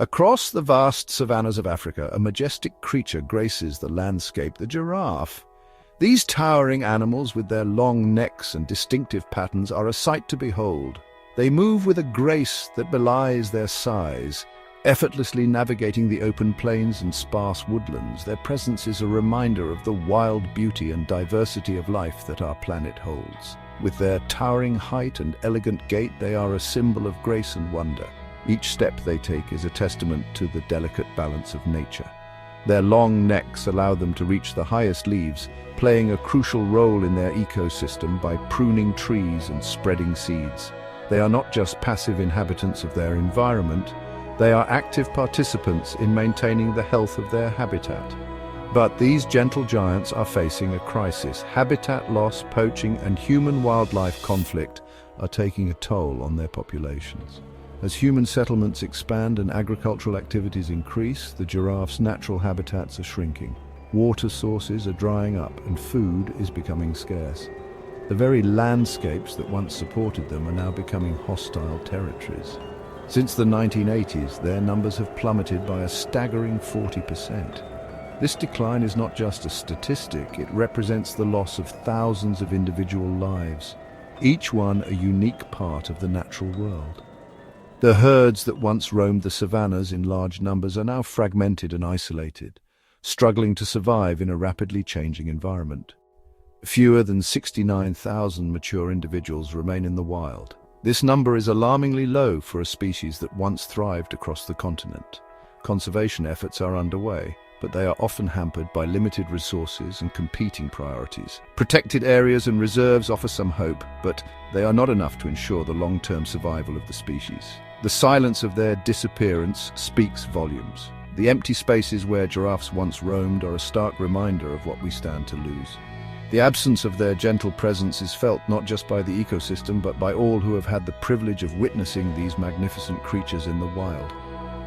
Across the vast savannas of Africa, a majestic creature graces the landscape, the giraffe. These towering animals, with their long necks and distinctive patterns, are a sight to behold. They move with a grace that belies their size, effortlessly navigating the open plains and sparse woodlands. Their presence is a reminder of the wild beauty and diversity of life that our planet holds. With their towering height and elegant gait, they are a symbol of grace and wonder. Each step they take is a testament to the delicate balance of nature. Their long necks allow them to reach the highest leaves, playing a crucial role in their ecosystem by pruning trees and spreading seeds. They are not just passive inhabitants of their environment, they are active participants in maintaining the health of their habitat. But these gentle giants are facing a crisis. Habitat loss, poaching, and human-wildlife conflict are taking a toll on their populations. As human settlements expand and agricultural activities increase, the giraffes' natural habitats are shrinking. Water sources are drying up and food is becoming scarce. The very landscapes that once supported them are now becoming hostile territories. Since the 1980s, their numbers have plummeted by a staggering 40%. This decline is not just a statistic, it represents the loss of thousands of individual lives, each one a unique part of the natural world. The herds that once roamed the savannas in large numbers are now fragmented and isolated, struggling to survive in a rapidly changing environment. Fewer than 69,000 mature individuals remain in the wild. This number is alarmingly low for a species that once thrived across the continent. Conservation efforts are underway, but they are often hampered by limited resources and competing priorities. Protected areas and reserves offer some hope, but they are not enough to ensure the long-term survival of the species. The silence of their disappearance speaks volumes. The empty spaces where giraffes once roamed are a stark reminder of what we stand to lose. The absence of their gentle presence is felt not just by the ecosystem, but by all who have had the privilege of witnessing these magnificent creatures in the wild.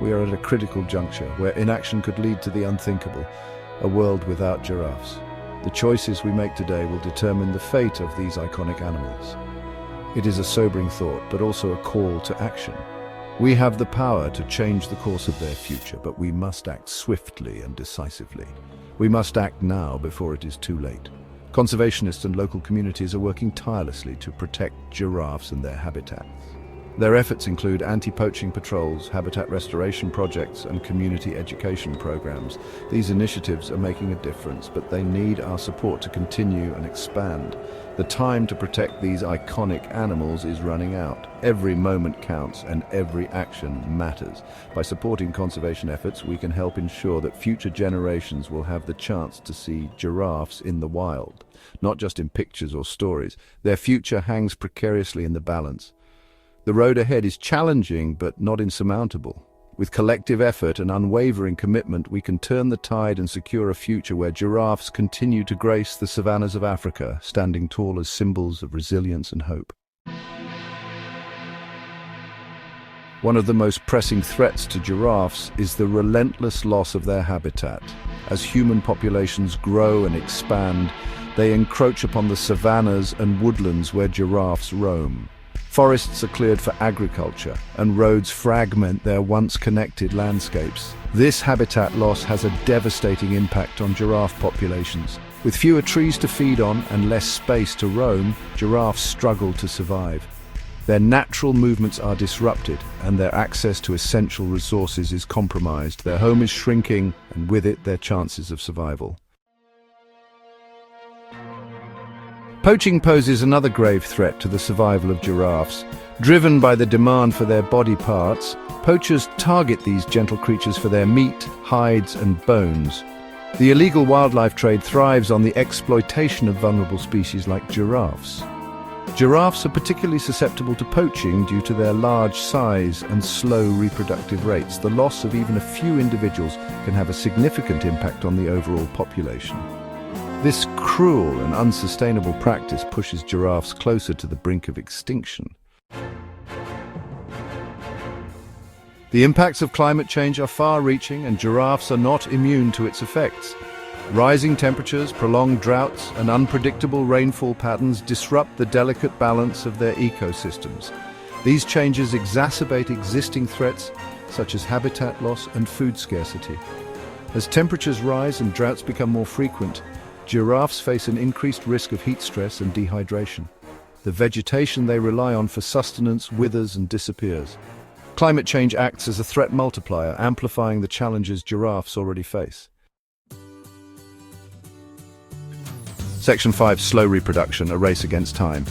We are at a critical juncture where inaction could lead to the unthinkable, a world without giraffes. The choices we make today will determine the fate of these iconic animals. It is a sobering thought, but also a call to action. We have the power to change the course of their future, but we must act swiftly and decisively. We must act now before it is too late. Conservationists and local communities are working tirelessly to protect giraffes and their habitats. Their efforts include anti-poaching patrols, habitat restoration projects, and community education programs. These initiatives are making a difference, but they need our support to continue and expand. The time to protect these iconic animals is running out. Every moment counts and every action matters. By supporting conservation efforts, we can help ensure that future generations will have the chance to see giraffes in the wild, not just in pictures or stories. Their future hangs precariously in the balance. The road ahead is challenging but not insurmountable. With collective effort and unwavering commitment, we can turn the tide and secure a future where giraffes continue to grace the savannas of Africa, standing tall as symbols of resilience and hope. One of the most pressing threats to giraffes is the relentless loss of their habitat. As human populations grow and expand, they encroach upon the savannas and woodlands where giraffes roam. Forests are cleared for agriculture, and roads fragment their once connected landscapes. This habitat loss has a devastating impact on giraffe populations. With fewer trees to feed on and less space to roam, giraffes struggle to survive. Their natural movements are disrupted, and their access to essential resources is compromised. Their home is shrinking, and with it, their chances of survival. Poaching poses another grave threat to the survival of giraffes. Driven by the demand for their body parts, poachers target these gentle creatures for their meat, hides, and bones. The illegal wildlife trade thrives on the exploitation of vulnerable species like giraffes. Giraffes are particularly susceptible to poaching due to their large size and slow reproductive rates. The loss of even a few individuals can have a significant impact on the overall population. This cruel and unsustainable practice pushes giraffes closer to the brink of extinction. The impacts of climate change are far-reaching, and giraffes are not immune to its effects. Rising temperatures, prolonged droughts, and unpredictable rainfall patterns disrupt the delicate balance of their ecosystems. These changes exacerbate existing threats such as habitat loss and food scarcity. As temperatures rise and droughts become more frequent, giraffes face an increased risk of heat stress and dehydration. The vegetation they rely on for sustenance withers and disappears. Climate change acts as a threat multiplier, amplifying the challenges giraffes already face. Section 5. Slow reproduction, a race against time.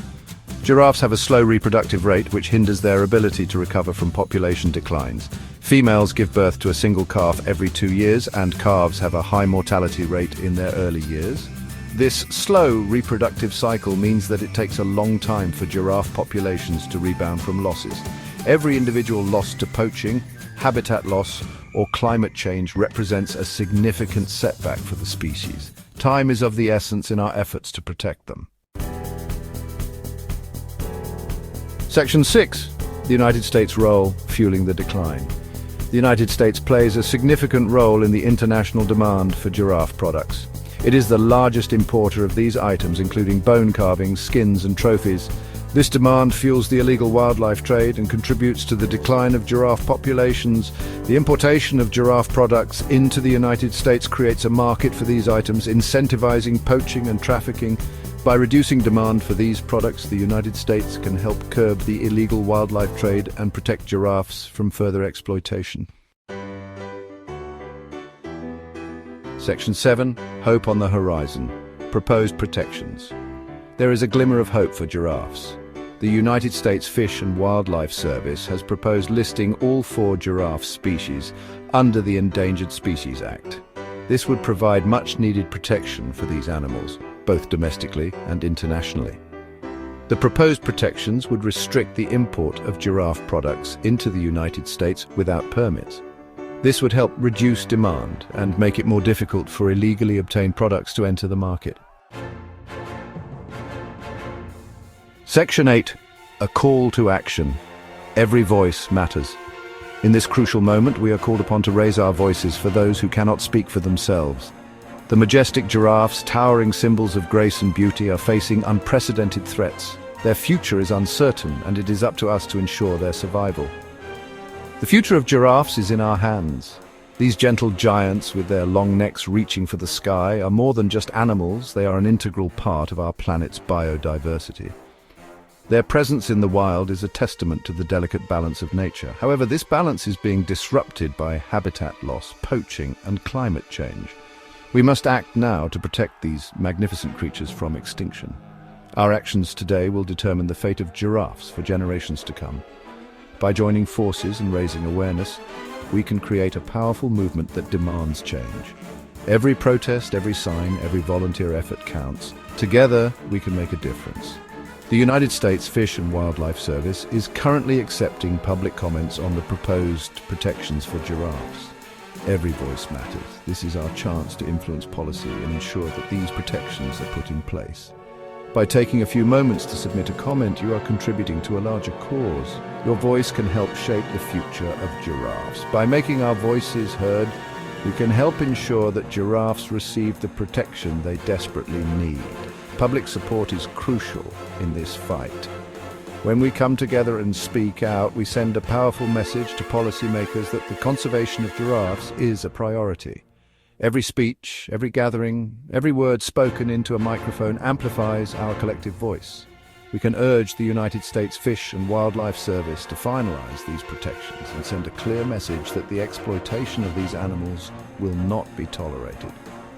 Giraffes have a slow reproductive rate which hinders their ability to recover from population declines. Females give birth to a single calf every 2 years, and calves have a high mortality rate in their early years. This slow reproductive cycle means that it takes a long time for giraffe populations to rebound from losses. Every individual lost to poaching, habitat loss, or climate change represents a significant setback for the species. Time is of the essence in our efforts to protect them. Section 6. The United States' role fueling the decline. The United States plays a significant role in the international demand for giraffe products. It is the largest importer of these items, including bone carvings, skins, and trophies. This demand fuels the illegal wildlife trade and contributes to the decline of giraffe populations. The importation of giraffe products into the United States creates a market for these items, incentivizing poaching and trafficking. By reducing demand for these products, the United States can help curb the illegal wildlife trade and protect giraffes from further exploitation. Section 7. Hope on the horizon. Proposed protections. There is a glimmer of hope for giraffes. The United States Fish and Wildlife Service has proposed listing all 4 giraffe species under the Endangered Species Act. This would provide much-needed protection for these animals, both domestically and internationally. The proposed protections would restrict the import of giraffe products into the United States without permits. This would help reduce demand and make it more difficult for illegally obtained products to enter the market. Section 8. A call to action. Every voice matters. In this crucial moment, we are called upon to raise our voices for those who cannot speak for themselves. The majestic giraffes, towering symbols of grace and beauty, are facing unprecedented threats. Their future is uncertain, and it is up to us to ensure their survival. The future of giraffes is in our hands. These gentle giants, with their long necks reaching for the sky, are more than just animals. They are an integral part of our planet's biodiversity. Their presence in the wild is a testament to the delicate balance of nature. However, this balance is being disrupted by habitat loss, poaching, and climate change. We must act now to protect these magnificent creatures from extinction. Our actions today will determine the fate of giraffes for generations to come. By joining forces and raising awareness, we can create a powerful movement that demands change. Every protest, every sign, every volunteer effort counts. Together, we can make a difference. The United States Fish and Wildlife Service is currently accepting public comments on the proposed protections for giraffes. Every voice matters. This is our chance to influence policy and ensure that these protections are put in place. By taking a few moments to submit a comment, you are contributing to a larger cause. Your voice can help shape the future of giraffes. By making our voices heard, we can help ensure that giraffes receive the protection they desperately need. Public support is crucial in this fight. When we come together and speak out, we send a powerful message to policymakers that the conservation of giraffes is a priority. Every speech, every gathering, every word spoken into a microphone amplifies our collective voice. We can urge the United States Fish and Wildlife Service to finalize these protections and send a clear message that the exploitation of these animals will not be tolerated.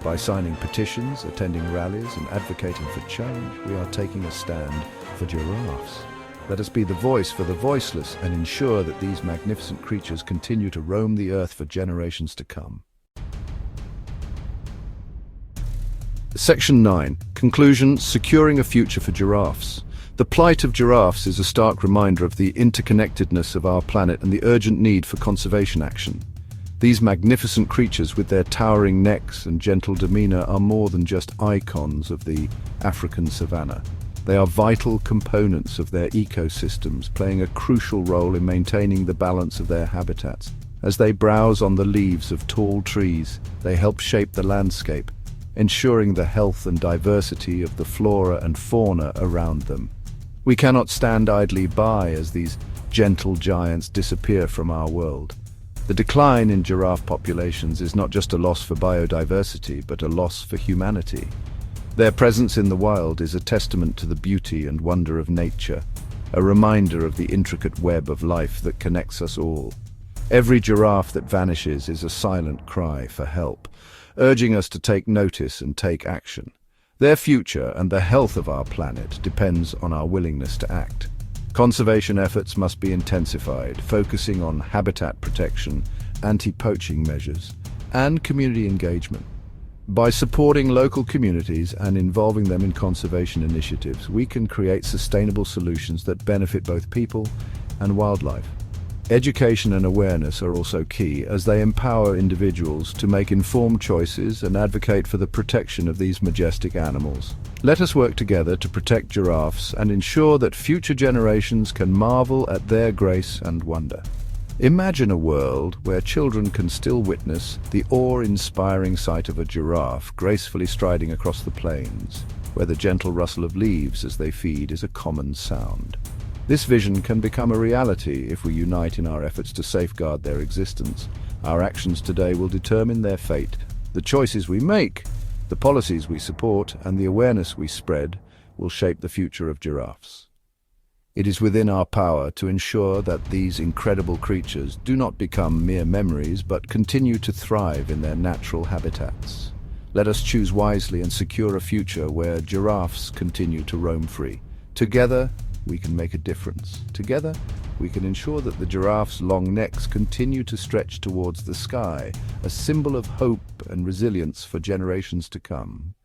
By signing petitions, attending rallies, and advocating for change, we are taking a stand for giraffes. Let us be the voice for the voiceless and ensure that these magnificent creatures continue to roam the earth for generations to come. Section 9. Conclusion: Securing a future for giraffes. The plight of giraffes is a stark reminder of the interconnectedness of our planet and the urgent need for conservation action. These magnificent creatures, with their towering necks and gentle demeanor, are more than just icons of the African savanna. They are vital components of their ecosystems, playing a crucial role in maintaining the balance of their habitats. As they browse on the leaves of tall trees, they help shape the landscape, ensuring the health and diversity of the flora and fauna around them. We cannot stand idly by as these gentle giants disappear from our world. The decline in giraffe populations is not just a loss for biodiversity, but a loss for humanity. Their presence in the wild is a testament to the beauty and wonder of nature, a reminder of the intricate web of life that connects us all. Every giraffe that vanishes is a silent cry for help, urging us to take notice and take action. Their future and the health of our planet depends on our willingness to act. Conservation efforts must be intensified, focusing on habitat protection, anti-poaching measures, and community engagement. By supporting local communities and involving them in conservation initiatives, we can create sustainable solutions that benefit both people and wildlife. Education and awareness are also key, as they empower individuals to make informed choices and advocate for the protection of these majestic animals. Let us work together to protect giraffes and ensure that future generations can marvel at their grace and wonder. Imagine a world where children can still witness the awe-inspiring sight of a giraffe gracefully striding across the plains, where the gentle rustle of leaves as they feed is a common sound. This vision can become a reality if we unite in our efforts to safeguard their existence. Our actions today will determine their fate. The choices we make, the policies we support, and the awareness we spread will shape the future of giraffes. It is within our power to ensure that these incredible creatures do not become mere memories, but continue to thrive in their natural habitats. Let us choose wisely and secure a future where giraffes continue to roam free. Together, we can make a difference. Together, we can ensure that the giraffes' long necks continue to stretch towards the sky, a symbol of hope and resilience for generations to come.